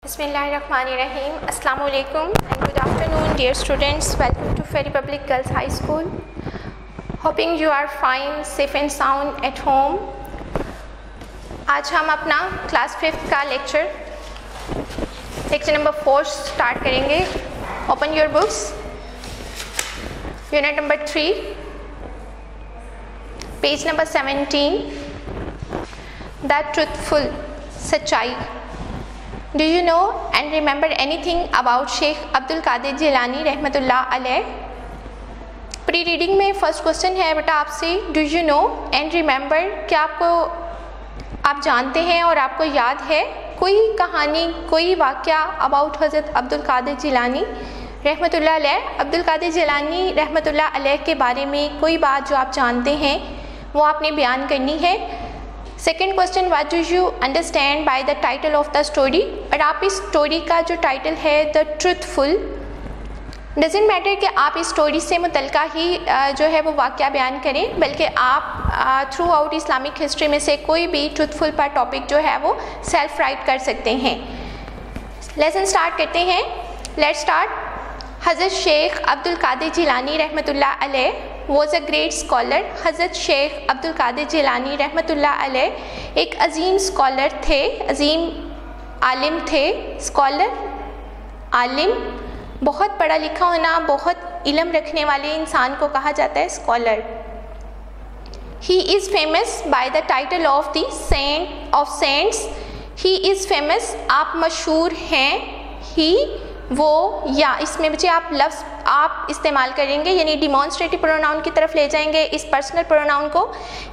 Bismillahirrahmanirrahim. Assalamu alaikum and good afternoon dear students. Welcome to Ferry Public Girls High School. Hoping you are fine, safe and sound at home. आज हम अपना class 5th का lecture number 4 start करेंगे. Open your books. Unit number 3, page number 17. The truthful, सच्चाई. Do you know and remember anything about Sheikh Abdul Qadir Jilani रहमतुल्लाह अलैह? Pre reading में first question है बेटा आपसे, do you know and remember, क्या आप जानते हैं और आपको याद है कोई कहानी, कोई वाक़या अबाउट हज़रत अब्दुल कादिर जिलानी रहमतुल्लाह अलैह? अब्दुल कादिर जिलानी रहमतुल्लाह अलैह के बारे में कोई बात जो आप जानते हैं वो आपने बयान करनी है. Second question, what do you understand by the title of the story? और आप इस स्टोरी का जो टाइटल है द ट्रूथफुल, डजेंट मैटर कि आप इस स्टोरी से मुतल्लिका ही जो है वो वाक़या बयान करें, बल्कि आप थ्रू आउट इस्लामिक हिस्ट्री में से कोई भी ट्रूथफुल पर टॉपिक जो है वो सेल्फ राइट कर सकते हैं. लेसन स्टार्ट करते हैं. Let's start. हज़रत शेख अब्दुल कादिर जिलानी रहमतुल्लाह अलैह was a great scholar. हज़रत शेख अब्दुल कादिर जिलानी रहमतुल्लाह अलैह एक अजीम स्कॉलर थे, अजीम आलिम थे. स्कॉलर, आलिम, बहुत पढ़ा लिखा होना, बहुत इल्म रखने वाले इंसान को कहा जाता है scholar. He is famous by the title of the saint of saints. He is famous, आप मशहूर हैं. ही, वो, या इसमें बच्चे आप लफ्ज़ आप इस्तेमाल करेंगे, यानी डिमॉन्स्ट्रेटिव प्रोनाउन की तरफ ले जाएंगे इस पर्सनल प्रोनाउन को.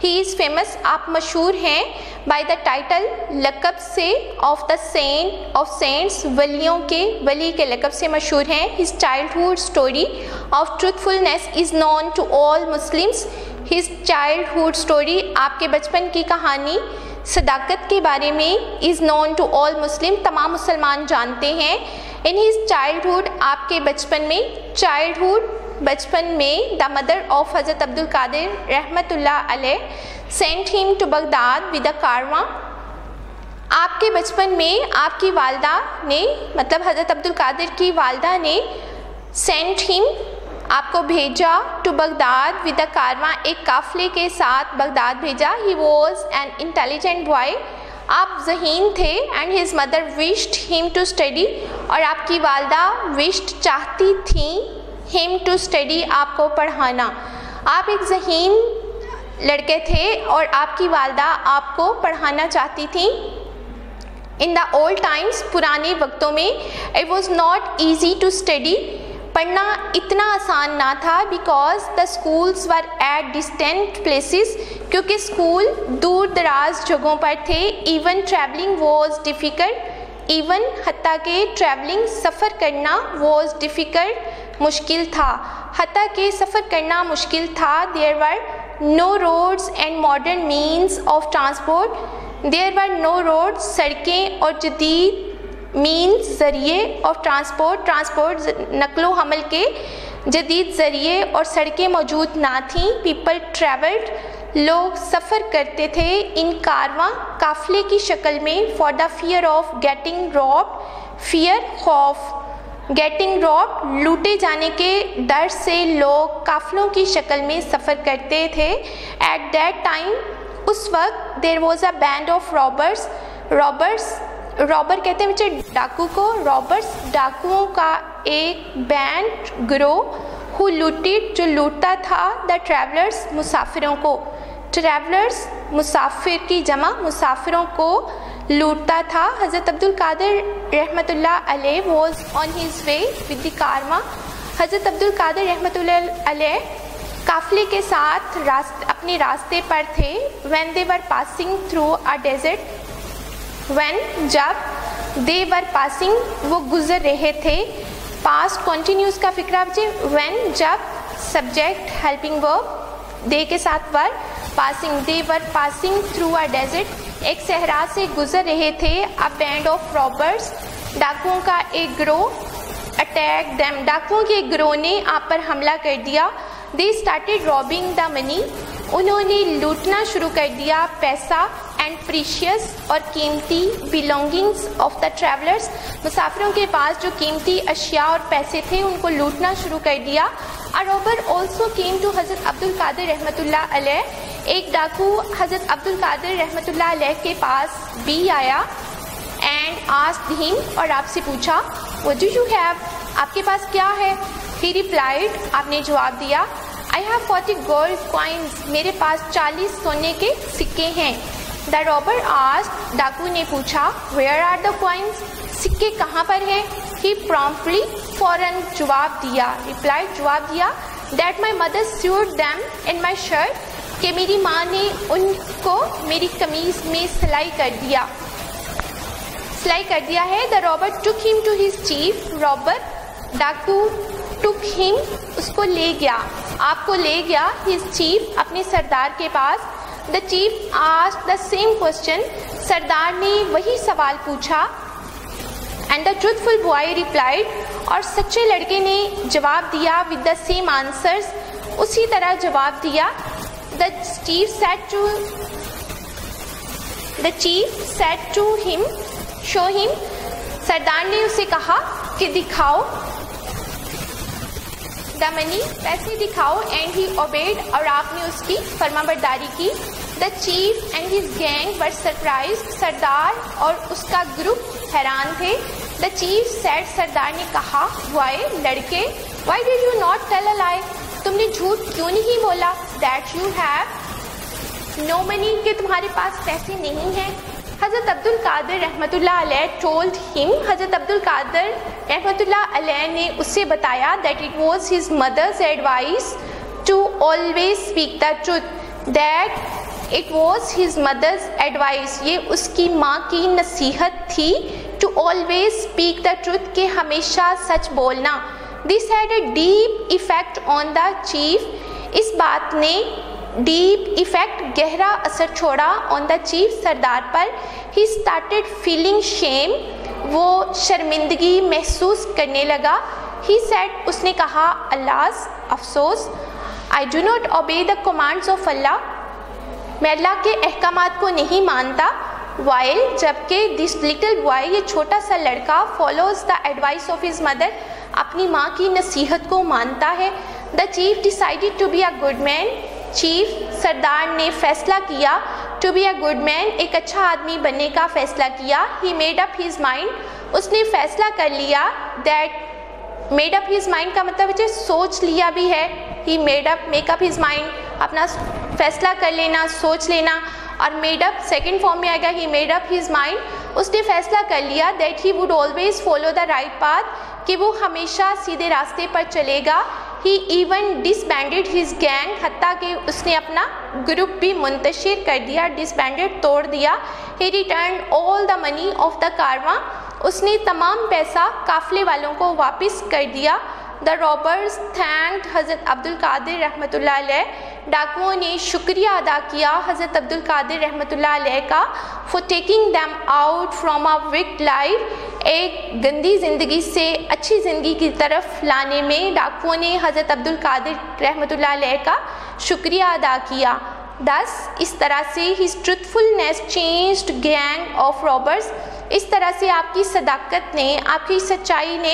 ही इज़ फेमस, आप मशहूर हैं. बाय द टाइटल, लक़ब से. Of the saint of saints, वलियों के, वली के लक़ब से मशहूर हैं. His childhood story of truthfulness is known to all Muslims. His childhood story, आपके बचपन की कहानी सदाकत के बारे में, is known to all Muslim, तमाम मुसलमान जानते हैं. इन हिज चाइल्डहुड, आपके बचपन में, चाइल्डहुड बचपन में, द मदर ऑफ हज़रत अब्दुल कादिर रहमतुल्लाह अलैह sent him to Baghdad with a caravan. आपके बचपन में आपकी वालदा ने, मतलब हज़रत अब्दुल कादिर की वालदा ने, सेंट हिम, आपको भेजा, टू बगदाद विद अ कारवां, एक काफ़िले के साथ बगदाद भेजा. He was an intelligent boy, आप ज़हीन थे. And his mother wished him to study, और आपकी वालदा विश्ड, चाहती थी, हिम टू स्टडी, आपको पढ़ाना. आप एक ज़हीन लड़के थे और आपकी वालदा आपको पढ़ाना चाहती थी. इन द ओल्ड टाइम्स, पुराने वक्तों में, it was not easy to study, पढ़ना इतना आसान ना था. Because the schools were at distant places, क्योंकि स्कूल दूर दराज जगहों पर थे. Even travelling was difficult, even हत्ता के ट्रैवलिंग, सफ़र करना, वॉज डिफ़िकल्ट, मुश्किल था, हत्ता के सफ़र करना मुश्किल था. There were no roads and modern means of transport. There were no roads, सड़कें, और जदीद मीन्स, ज़रिए, ऑफ ट्रांसपोर्ट, ट्रांसपोर्ट नकलो हमल के जदीद ज़रिए और सड़कें मौजूद ना थीं. पीपल ट्रैवल्ड, लोग सफ़र करते थे. इन कारवां, काफ़िले की शक्ल में. For the fear of getting robbed, fear, खौफ, गेटिंग रॉब्ड, लूटे जाने के डर से लोग काफ़िलों की शक्ल में सफ़र करते थे. एट दैट टाइम, उस वक्त, there was a band of robbers. Robbers, robber कहते हैं बच्चे डाकू को. रॉबर्स, डाकुओं का एक बैंड, ग्रोह. हु लूटेड, जो लूटता था. द ट्रैवलर्स, मुसाफिरों को. ट्रैवलर्स, मुसाफिर की जमा, मुसाफिरों को लूटता था. हज़रत अब्दुल कादिर रहमतुल्लाह अलैह was on his way with the कारवां. हज़रत अब्दुल कादिर रहमतुल्लाह अलैह काफ़िले के साथ अपने रास्ते पर थे. When they were passing through a desert, when, जब, दे वर पासिंग, वो गुज़र रहे थे. पास्ट कॉन्टीन्यूस का फिक्रा बच्चे. व्हेन, जब, सब्जेक्ट, हेल्पिंग वर्ब, दे के साथ were, passing, they were passing through a desert, एक सहरा से गुज़र रहे थे. अ बैंड ऑफ रॉबर्स, डाकुओं का एक गिरोह. अटैक दैम, डाकुओं के एक गिरोह ने आप पर हमला कर दिया. They started robbing the money, उन्होंने लूटना शुरू कर दिया पैसा. एंड प्रीशियस और कीमती बिलोंगिंग्स ऑफ द ट्रैवलर्स, मुसाफिरों के पास जो कीमती अशिया और पैसे थे उनको लूटना शुरू कर दिया। अ रॉबर ऑल्सो केम टू हज़रत अब्दुल कादिर रहमतुल्लाह अलैह, एक डाकू हज़रत अब्दुल कादिर रहमतुल्लाह अलैह के पास भी आया एंड आस्क्ड हिम, और आपसे पूछा, व्हाट डू यू हैव, आपके पास क्या है? ही रिप्लाइड, आपने जवाब दिया, आई हैव 40 गोल्ड कॉइन्स, मेरे पास 40 सोने के सिक्के हैं। द रॉबर आस्क्ड, डाकू ने पूछा, वेयर आर द कॉइन्स, सिक्के कहाँ पर है? ही प्रॉम्प्टली, फौरन जवाब दिया, रिप्लाइड, जवाब दिया, that my mother sued them in my shirt, कि मेरी माँ ने उनको मेरी कमीज में सिलाई कर दिया है। The robber took him to his chief, robber डाकू टुक हिम, उसको ले गया, आपको ले गया, हिज चीफ, अपने सरदार के पास। The chief asked the same question, सरदार ने वही सवाल पूछा। And the truthful boy replied, और सच्चे लड़के ने जवाब दिया विद द सेम आंसर्स, उसी तरह जवाब दिया। The chief said to him, show him, सरदार ने उसे कहा कि दिखाओ, द मनी, पैसे दिखाओ, एंड ही ओबेड, और आपने उसकी फरमाबरदारी की। The chief and his gang were surprised, सरदार और उसका ग्रुप हैरान थे। द चीफ सेड, सरदार ने कहा, वाई, लड़के, why did you not tell a lie, तुमने झूठ क्यों नहीं बोला? That you have no money, कि तुम्हारे पास पैसे नहीं हैं। हज़रत अब्दुल कादिर रहमतुल्लाह अलैह टोल्ड हिम, हज़रत अब्दुल कादिर रहमतुल्लाह अलैह ने उससे बताया, that it was his mother's advice to always speak the truth, that it was his mother's advice, ये उसकी माँ की नसीहत थी, to always speak the truth, के हमेशा सच बोलना। This had a deep effect on the chief, इस बात ने डीप इफेक्ट, गहरा असर छोड़ा, ऑन द चीफ, सरदार पर। ही स्टार्टेड फीलिंग शेम, वो शर्मिंदगी महसूस करने लगा। ही सेड, उसने कहा, अल्लाह, अफसोस, I do not obey the commands of Allah, मैं अल्लाह के अहकामात को नहीं मानता। वाइल, जबकि दिस लिटिल बॉय, ये छोटा सा लड़का, follows the advice of his mother, अपनी माँ की नसीहत को मानता है। The chief decided to be a good man, chief, सरदार ने फैसला किया, to be a good man, एक अच्छा आदमी बनने का फैसला किया। He made up his mind, उसने फैसला कर लिया। That made up his mind का मतलब है सोच लिया भी है। He made up, make up his mind, अपना फैसला कर लेना, सोच लेना, और मेड अप सेकेंड फॉर्म में आएगा, ही मेड अप हिज माइंड, उसने फैसला कर लिया, that he would always follow the right path, कि वो हमेशा सीधे रास्ते पर चलेगा। ही इवन डिसबैंडेड हिज गैंग, हत्ता कि उसने अपना ग्रुप भी मुंतशिर कर दिया, डिसबैंडेड, तोड़ दिया। He return all the money of the caravan, उसने तमाम पैसा काफिले वालों को वापस कर दिया। द रॉबर्स थैंक्ड हज़रत अब्दुल कादिर रहमतुल्लाह अलैह, डाकुओं ने शुक्रिया अदा किया हज़रत अब्दुल कादिर रहमतुल्लाह अलैह का, for taking them out from a wicked life, एक गंदी ज़िंदगी से अच्छी ज़िंदगी की तरफ लाने में डाकुओं ने हज़रत अब्दुल कादिर रहमतुल्लाह अलैह का शुक्रिया अदा किया। दस, इस तरह से his truthfulness changed gang of robbers, इस तरह से आपकी सदाकत ने, आपकी सच्चाई ने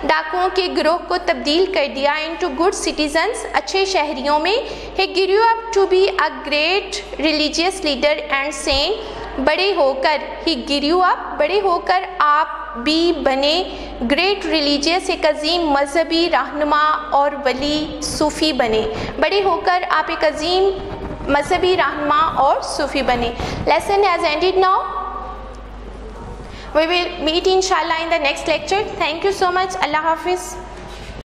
डाकुओं के गिरोह को तब्दील कर दिया इनटू गुड सिटीजन्स, अच्छे शहरियों में। He grew up to be a great religious leader and saint, बड़े होकर, ही ग्रू अप, बड़े होकर आप भी बने, ग्रेट रिलीजियस, एक अजीम मजहबी रहनुमा और वली सूफ़ी बने, बड़े होकर आप एक अजीम मजहबी रहनुमा और सूफ़ी बने। Lesson has ended now. We will meet inshallah in the next lecture. Thank you so much. Allah Hafiz.